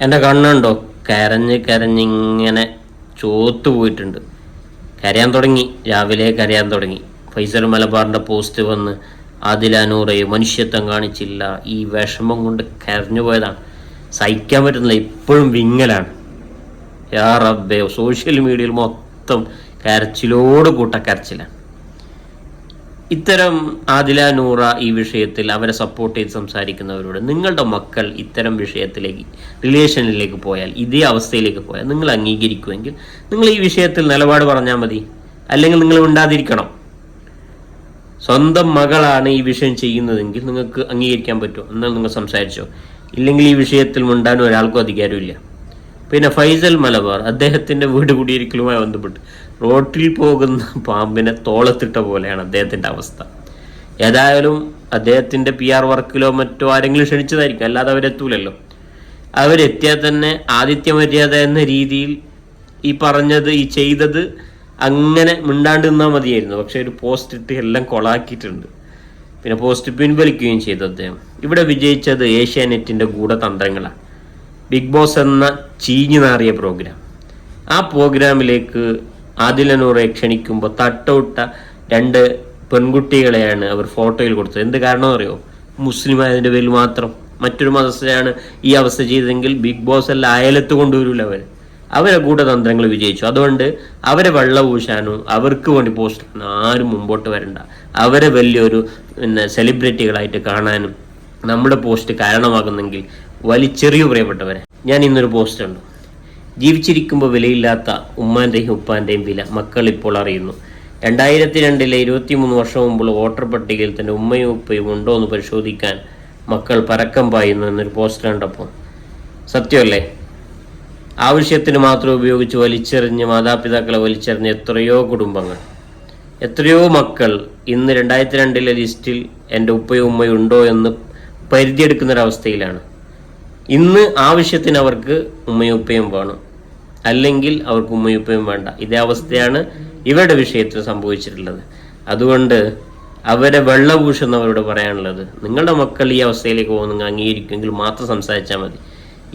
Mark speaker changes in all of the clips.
Speaker 1: എൻ്റെ കണ്ണുണ്ടോ കരഞ്ഞ് കരഞ്ഞിങ്ങനെ ചോത്തു പോയിട്ടുണ്ട്. കരയാൻ തുടങ്ങി, രാവിലെ കരയാൻ തുടങ്ങി. ഫൈസൽ മലബാറിൻ്റെ പോസ്റ്റ് വന്ന് ആദില നൂറയെ മനുഷ്യത്വം കാണിച്ചില്ല, ഈ വിഷമം കൊണ്ട് കരഞ്ഞു പോയതാണ്. സഹിക്കാൻ പറ്റുന്നില്ല, ഇപ്പോഴും വിങ്ങലാണ്. യാ റബ്ബേ, സോഷ്യൽ മീഡിയയിൽ മൊത്തം കരച്ചിലോട് കൂട്ടക്കരച്ചിലാണ്. ഇത്തരം ആദില നൂറ ഈ വിഷയത്തിൽ അവരെ സപ്പോർട്ട് ചെയ്ത് സംസാരിക്കുന്നവരോട് നിങ്ങളുടെ മക്കൾ ഇത്തരം വിഷയത്തിലേക്ക് റിലേഷനിലേക്ക് പോയാൽ, ഇതേ അവസ്ഥയിലേക്ക് പോയാൽ നിങ്ങൾ അംഗീകരിക്കുമെങ്കിൽ നിങ്ങൾ ഈ വിഷയത്തിൽ നിലപാട് പറഞ്ഞാൽ മതി. അല്ലെങ്കിൽ നിങ്ങൾ ഉണ്ടാതിരിക്കണം. സ്വന്തം മകളാണ് ഈ വിഷയം ചെയ്യുന്നതെങ്കിൽ നിങ്ങൾക്ക് അംഗീകരിക്കാൻ പറ്റുമോ? എന്നാൽ നിങ്ങൾ സംസാരിച്ചോ. ഇല്ലെങ്കിൽ ഈ വിഷയത്തിൽ മുണ്ടാൻ ഒരാൾക്കും അധികാരമില്ല. പിന്നെ ഫൈസൽ മലബാർ അദ്ദേഹത്തിൻ്റെ വീട് കുടിയിരിക്കലുമായി ബന്ധപ്പെട്ട് റോട്ടിൽ പോകുന്ന പാമ്പിനെ തോളത്തിട്ട പോലെയാണ് അദ്ദേഹത്തിൻ്റെ അവസ്ഥ. ഏതായാലും അദ്ദേഹത്തിൻ്റെ PR വർക്കിലോ മറ്റോ ആരെങ്കിലും ക്ഷണിച്ചതായിരിക്കും, അല്ലാതെ അവരെത്തൂലല്ലോ. അവരെത്തിയാൽ തന്നെ ആതിഥ്യ മര്യാദ എന്ന രീതിയിൽ ഈ പറഞ്ഞത്, ഈ ചെയ്തത് അങ്ങനെ മിണ്ടാണ്ട് നിന്നാൽ മതിയായിരുന്നു. പക്ഷെ ഒരു പോസ്റ്റ് ഇട്ട് എല്ലാം കൊളാക്കിയിട്ടുണ്ട്. പിന്നെ പോസ്റ്റ് പിൻവലിക്കുകയും ചെയ്തു അദ്ദേഹം. ഇവിടെ വിജയിച്ചത് ഏഷ്യാനെറ്റിൻ്റെ ഗൂഢതന്ത്രങ്ങളാണ്. ബിഗ് ബോസ് എന്ന ചീഞ്ഞു നാറിയ പ്രോഗ്രാം. ആ പ്രോഗ്രാമിലേക്ക് ആദില നൂറയെ ക്ഷണിക്കുമ്പോൾ തട്ടവിട്ട 2 പെൺകുട്ടികളെയാണ് അവർ ഫോട്ടോയിൽ കൊടുത്തത്. എന്ത് കാരണം അറിയോ? മുസ്ലിം ആയതിൻ്റെ പേരിൽ മാത്രം. മറ്റൊരു മതസ്ഥരാണ് ഈ അവസ്ഥ ചെയ്തതെങ്കിൽ ബിഗ് ബോസ് എല്ലാം അയലത്ത് കൊണ്ടുവരില്ല അവരെ ഗൂഢതന്ത്രങ്ങൾ വിജയിച്ചു. അതുകൊണ്ട് അവരെ വെള്ളപൂശാനും അവർക്ക് വേണ്ടി പോസ്റ്റ് ആരും മുമ്പോട്ട് വരണ്ട. അവരെ വലിയൊരു സെലിബ്രിറ്റികളായിട്ട് കാണാനും നമ്മുടെ പോസ്റ്റ് കാരണമാകുന്നെങ്കിൽ വലിച്ചെറിയു പ്രിയപ്പെട്ടവരെ. ഞാൻ ഇന്നൊരു പോസ്റ്റ് ഉണ്ട്. ജീവിച്ചിരിക്കുമ്പോൾ വിലയില്ലാത്ത ഉമ്മാൻ്റെയും ഉപ്പാൻ്റെയും വില മക്കൾ ഇപ്പോൾ അറിയുന്നു. 2002 23 വർഷം മുമ്പുള്ള വോട്ടർ പട്ടികയിൽ തന്നെ ഉമ്മയും ഉപ്പയും ഉണ്ടോ എന്ന് പരിശോധിക്കാൻ മക്കൾ പരക്കം പായുന്നു എന്നൊരു പോസ്റ്റ് കണ്ടപ്പോൾ സത്യമല്ലേ? ആവശ്യത്തിന് മാത്രം ഉപയോഗിച്ച് വലിച്ചെറിഞ്ഞ് മാതാപിതാക്കളെ വലിച്ചെറിഞ്ഞ് എത്രയോ കുടുംബങ്ങൾ, എത്രയോ മക്കൾ ഇന്ന് 2002 ലിസ്റ്റിൽ എൻ്റെ ഉപ്പയും ഉമ്മയും ഉണ്ടോ എന്ന് പരിധിയെടുക്കുന്നൊരവസ്ഥയിലാണ്. ഇന്ന് ആവശ്യത്തിന് അവർക്ക് ഉമ്മയും ഉപ്പയും വേണം, അല്ലെങ്കിൽ അവർക്ക് ഉമ്മയും ഉപ്പയും വേണ്ട. ഇതേ അവസ്ഥയാണ് ഇവരുടെ വിഷയത്തിൽ സംഭവിച്ചിട്ടുള്ളത്. അതുകൊണ്ട് അവരെ വെള്ളപൂശുന്നവരോട് പറയാനുള്ളത്, നിങ്ങളുടെ മക്കൾ ഈ അവസ്ഥയിലേക്ക് പോകുന്ന അംഗീകരിക്കുമെങ്കിൽ മാത്രം സംസാരിച്ചാൽ മതി.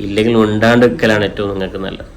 Speaker 1: ഇല്ലെങ്കിൽ ഉണ്ടാണ്ട് വെക്കലാണ് ഏറ്റവും നിങ്ങൾക്ക് നല്ലത്.